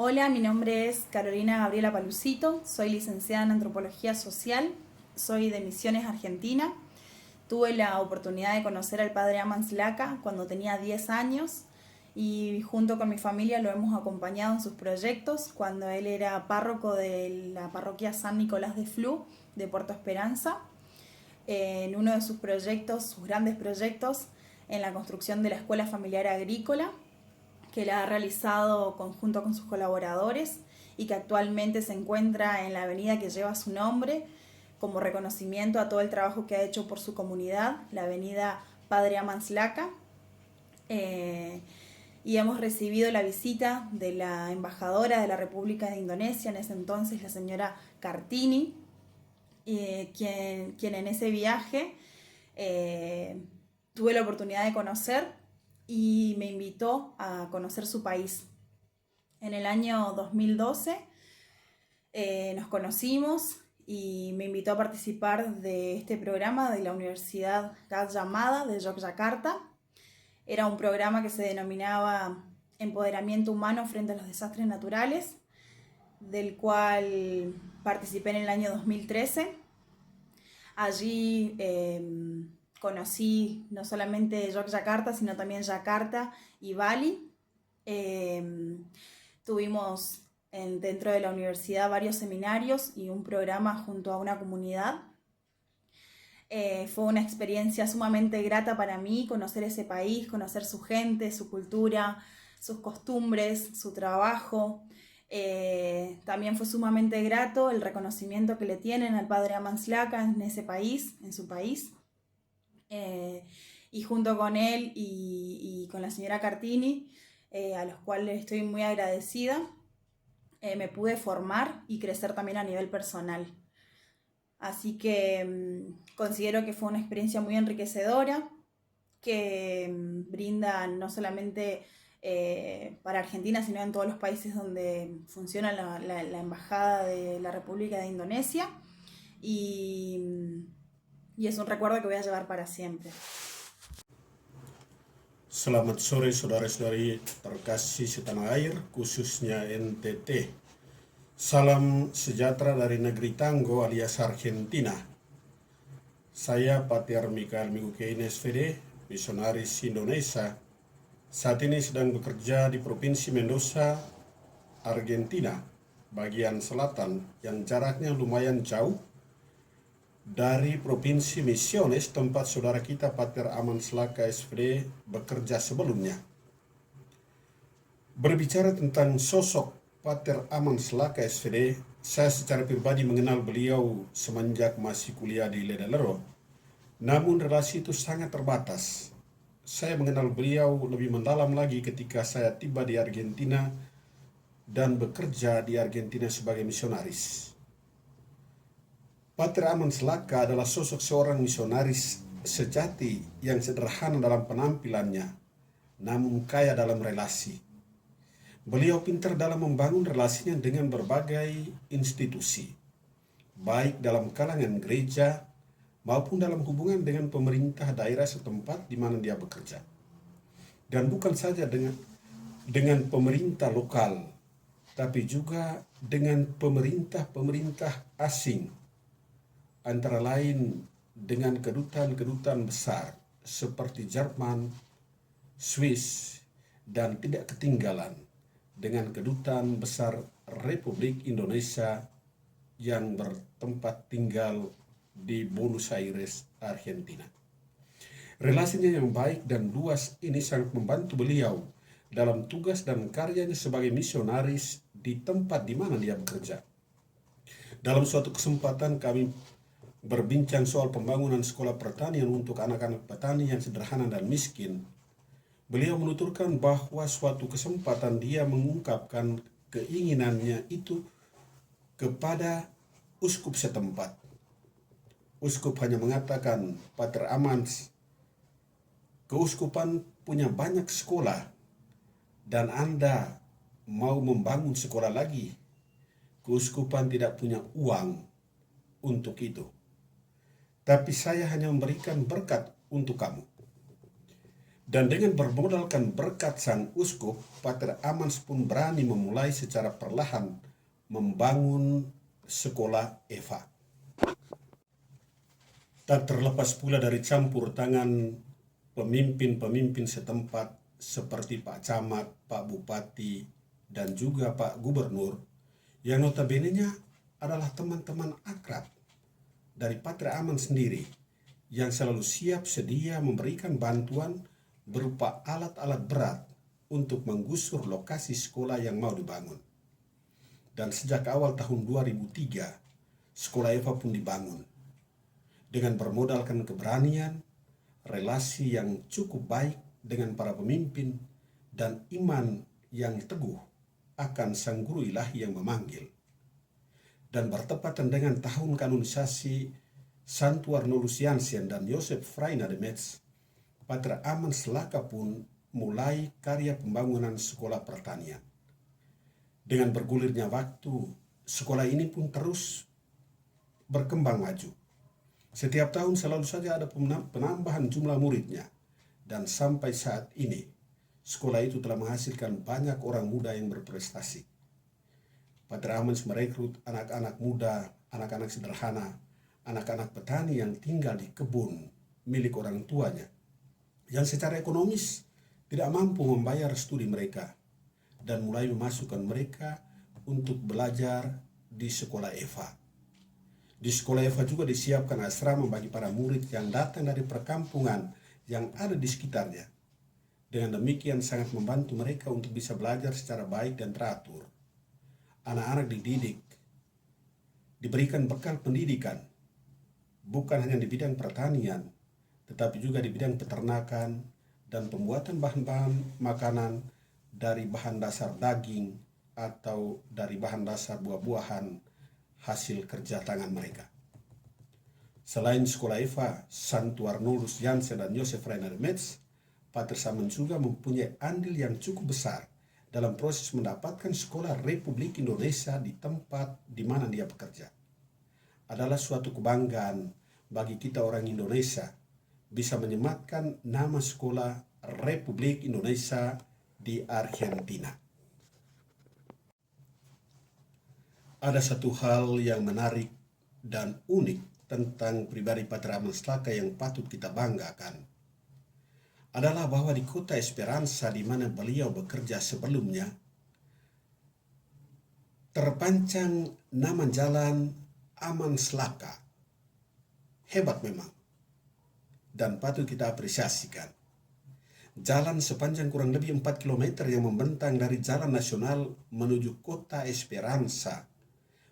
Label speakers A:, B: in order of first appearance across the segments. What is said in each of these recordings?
A: Hola, mi nombre es Carolina Gabriela Palucito, soy licenciada en Antropología Social, soy de Misiones, Argentina. Tuve la oportunidad de conocer al padre Amans Laca cuando tenía 10 años y junto con mi familia lo hemos acompañado en sus proyectos cuando él era párroco de la parroquia San Nicolás de Flu de Puerto Esperanza. En uno de sus proyectos, sus grandes proyectos, en la construcción de la Escuela Familiar Agrícola, que la ha realizado conjunto con sus colaboradores y que actualmente se encuentra en la avenida que lleva su nombre como reconocimiento a todo el trabajo que ha hecho por su comunidad, la avenida Padre Amans Laca. Y hemos recibido la visita de la embajadora de la República de Indonesia, en ese entonces la señora Kartini, quien en ese viaje tuve la oportunidad de conocer y me invitó a conocer su país. En el año 2012 nos conocimos y me invitó a participar de este programa de la Universidad Gadjah Mada de Yogyakarta. Era un programa que se denominaba Empoderamiento Humano frente a los Desastres Naturales, del cual participé en el año 2013. Allí conocí no solamente Yogyakarta, sino también Yakarta y Bali. Tuvimos dentro de la universidad varios seminarios y un programa junto a una comunidad. Fue una experiencia sumamente grata para mí conocer ese país, conocer su gente, su cultura, sus costumbres, su trabajo. También fue sumamente grato el reconocimiento que le tienen al padre Amans Laca en ese país, en su país. Y junto con él y con la señora Cartini, a los cuales estoy muy agradecida, me pude formar y crecer también a nivel personal. Así que considero que fue una experiencia muy enriquecedora, que brinda no solamente para Argentina, sino en todos los países donde funciona la Embajada de la República de Indonesia. Y es un recuerdo que voy a llevar para siempre.
B: Selamat sore saudara-saudari terkasih setanah air, khususnya NTT. Salam sejahtera dari negeri Tanggo alias Argentina. Saya Pater Mikael Miguel SVD, misionaris Indonesia. Saat ini sedang bekerja di Provinsi Mendoza, Argentina, bagian selatan yang jaraknya lumayan jauh dari Provinsi Misiones tempat saudara kita Pater Amans Laca SVD bekerja sebelumnya. Berbicara tentang sosok Pater Amans Laca SVD, saya secara pribadi mengenal beliau semenjak masih kuliah di Ledalero. Namun relasi itu sangat terbatas. Saya mengenal beliau lebih mendalam lagi ketika saya tiba di Argentina dan bekerja di Argentina sebagai misionaris. Pater Amans Laca adalah sosok seorang misionaris sejati yang sederhana dalam penampilannya, namun kaya dalam relasi. Beliau pintar dalam membangun relasinya dengan berbagai institusi, baik dalam kalangan gereja maupun dalam hubungan dengan pemerintah daerah setempat di mana dia bekerja. Dan bukan saja dengan pemerintah lokal, tapi juga dengan pemerintah-pemerintah asing, antara lain dengan kedutaan-kedutaan besar seperti Jerman, Swiss, dan tidak ketinggalan dengan kedutaan besar Republik Indonesia yang bertempat tinggal di Buenos Aires, Argentina. Relasinya yang baik dan luas ini sangat membantu beliau dalam tugas dan karyanya sebagai misionaris di tempat di mana dia bekerja. Dalam suatu kesempatan kami berbincang soal pembangunan sekolah pertanian untuk anak-anak petani yang sederhana dan miskin. Beliau menuturkan bahwa suatu kesempatan dia mengungkapkan keinginannya itu kepada uskup setempat. Uskup hanya mengatakan, Pater Amans, keuskupan punya banyak sekolah dan Anda mau membangun sekolah lagi. Keuskupan tidak punya uang untuk itu. Tapi saya hanya memberikan berkat untuk kamu. Dan dengan bermodalkan berkat sang uskup, Pater Amans pun berani memulai secara perlahan membangun sekolah Eva. Tak terlepas pula dari campur tangan pemimpin-pemimpin setempat seperti Pak Camat, Pak Bupati, dan juga Pak Gubernur, yang notabene-nya adalah teman-teman akrab dari Pater Amans sendiri, yang selalu siap sedia memberikan bantuan berupa alat-alat berat untuk menggusur lokasi sekolah yang mau dibangun. Dan sejak awal tahun 2003, sekolah Eva pun dibangun. Dengan bermodalkan keberanian, relasi yang cukup baik dengan para pemimpin, dan iman yang teguh akan sang guru ilahi yang memanggil. Dan bertepatan dengan tahun kanonisasi Santo Arnoldus Jansen dan Joseph Freina de Metz, Pater Amans Laka pun mulai karya pembangunan sekolah pertanian. Dengan bergulirnya waktu, sekolah ini pun terus berkembang maju. Setiap tahun selalu saja ada penambahan jumlah muridnya, dan sampai saat ini sekolah itu telah menghasilkan banyak orang muda yang berprestasi. Pater Amans merekrut anak-anak muda, anak-anak sederhana, anak-anak petani yang tinggal di kebun milik orang tuanya, yang secara ekonomis tidak mampu membayar studi mereka, dan mulai memasukkan mereka untuk belajar di sekolah Eva. Di sekolah Eva juga disiapkan asrama bagi para murid yang datang dari perkampungan yang ada di sekitarnya. Dengan demikian sangat membantu mereka untuk bisa belajar secara baik dan teratur. Anak-anak dididik, diberikan bekal pendidikan, bukan hanya di bidang pertanian, tetapi juga di bidang peternakan dan pembuatan bahan-bahan makanan dari bahan dasar daging atau dari bahan dasar buah-buahan hasil kerja tangan mereka. Selain sekolah Eva, Santo Arnoldus Jansen dan Joseph Freina de Metz, Pater Amans juga mempunyai andil yang cukup besar dalam proses mendapatkan sekolah Republik Indonesia di tempat di mana dia bekerja. Adalah suatu kebanggaan bagi kita orang Indonesia bisa menyematkan nama sekolah Republik Indonesia di Argentina. Ada satu hal yang menarik dan unik tentang pribadi Pater Amans Laka yang patut kita banggakan, adalah bahwa di kota Esperanza di mana beliau bekerja sebelumnya, terpancang nama jalan Amans Laka. Hebat memang, dan patut kita apresiasikan. Jalan sepanjang kurang lebih 4 km yang membentang dari jalan nasional menuju kota Esperanza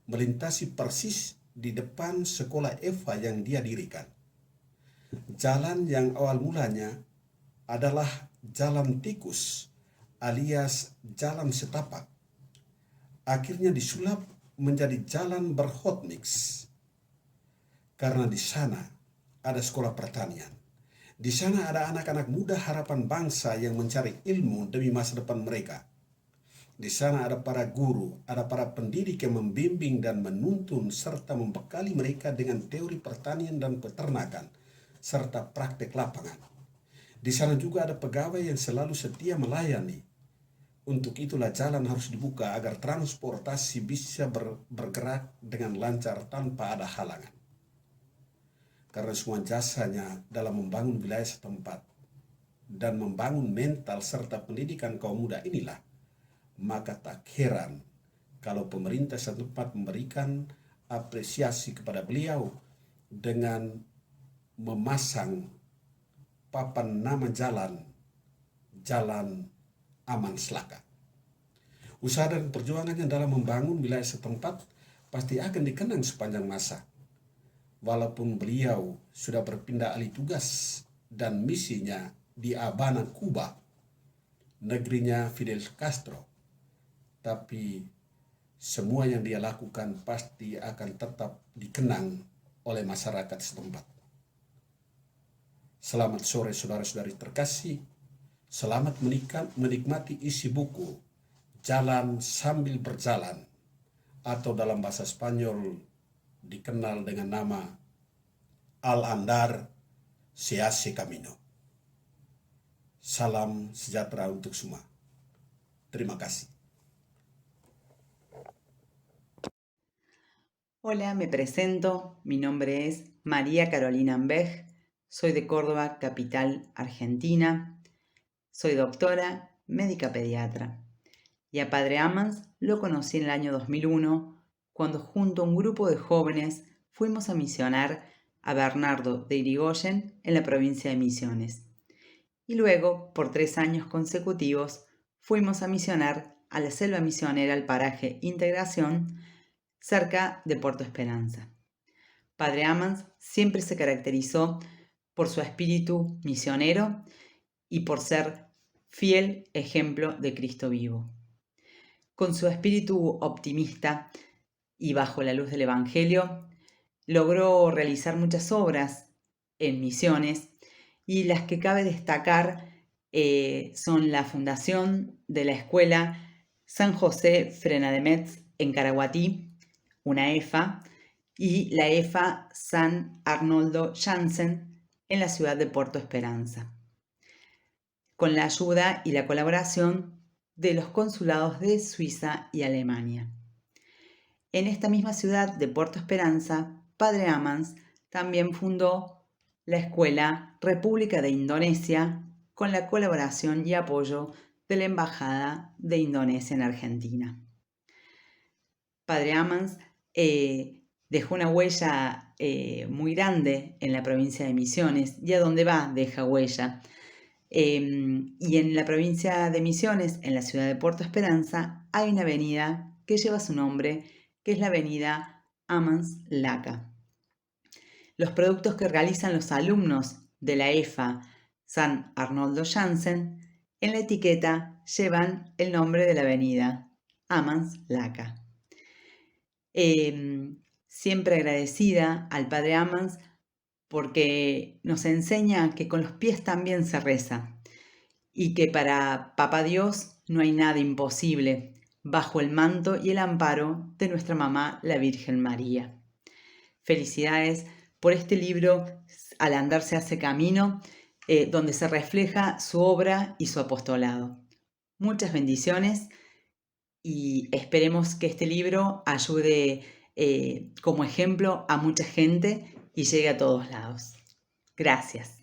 B: melintasi persis di depan sekolah Eva yang dia dirikan. Jalan yang awal mulanya adalah jalan tikus alias jalan setapak, akhirnya disulap menjadi jalan berhot mix, karena di sana ada sekolah pertanian. Di sana ada anak-anak muda harapan bangsa yang mencari ilmu demi masa depan mereka. Di sana ada para guru, ada para pendidik yang membimbing dan menuntun serta membekali mereka dengan teori pertanian dan peternakan serta praktek lapangan. Di sana juga ada pegawai yang selalu setia melayani. Untuk itulah jalan harus dibuka agar transportasi bisa bergerak dengan lancar tanpa ada halangan. Karena semua jasanya dalam membangun wilayah setempat dan membangun mental serta pendidikan kaum muda inilah, maka tak heran kalau pemerintah setempat memberikan apresiasi kepada beliau dengan memasang papan nama Jalan Amans Laka. Usaha dan perjuangannya dalam membangun wilayah setempat pasti akan dikenang sepanjang masa. Walaupun beliau sudah berpindah alih tugas dan misinya di Habana, Kuba, negerinya Fidel Castro, tapi semua yang dia lakukan pasti akan tetap dikenang oleh masyarakat setempat. Selamat sore saudara-saudari terkasih, selamat menikmati isi buku Jalan Sambil Berjalan, atau dalam bahasa Spanyol dikenal dengan nama Al Andar Se Hace Camino. Salam sejahtera untuk semua. Terima kasih.
C: Hola, me presento. Mi nombre es María Carolina Ambej. Soy de Córdoba, capital argentina. Soy doctora, médica pediatra. Y a Padre Amans lo conocí en el año 2001, cuando junto a un grupo de jóvenes fuimos a misionar a Bernardo de Irigoyen en la provincia de Misiones. Y luego, por 3 años consecutivos, fuimos a misionar a la selva misionera al paraje Integración, cerca de Puerto Esperanza. Padre Amans siempre se caracterizó por su espíritu misionero y por ser fiel ejemplo de Cristo vivo. Con su espíritu optimista y bajo la luz del Evangelio, logró realizar muchas obras en misiones, y las que cabe destacar son la fundación de la escuela San José Frena de Metz en Caraguatí, una EFA, y la EFA San Arnoldo Jansen en la ciudad de Puerto Esperanza, con la ayuda y la colaboración de los consulados de Suiza y Alemania. En esta misma ciudad de Puerto Esperanza, Padre Amans también fundó la Escuela República de Indonesia, con la colaboración y apoyo de la Embajada de Indonesia en Argentina. Padre Amans dejó una huella muy grande en la provincia de Misiones, y a donde va deja huella. Y en la provincia de Misiones, en la ciudad de Puerto Esperanza, hay una avenida que lleva su nombre, que es la avenida Amans Laca. Los productos que realizan los alumnos de la EFA San Arnoldo Jansen en la etiqueta llevan el nombre de la avenida, Amans Laca. Siempre agradecida al Padre Amans porque nos enseña que con los pies también se reza y que para Papá Dios no hay nada imposible bajo el manto y el amparo de nuestra mamá, la Virgen María. Felicidades por este libro, Al andar se hace camino, donde se refleja su obra y su apostolado. Muchas bendiciones y esperemos que este libro ayude como ejemplo a mucha gente y llegue a todos lados. Gracias.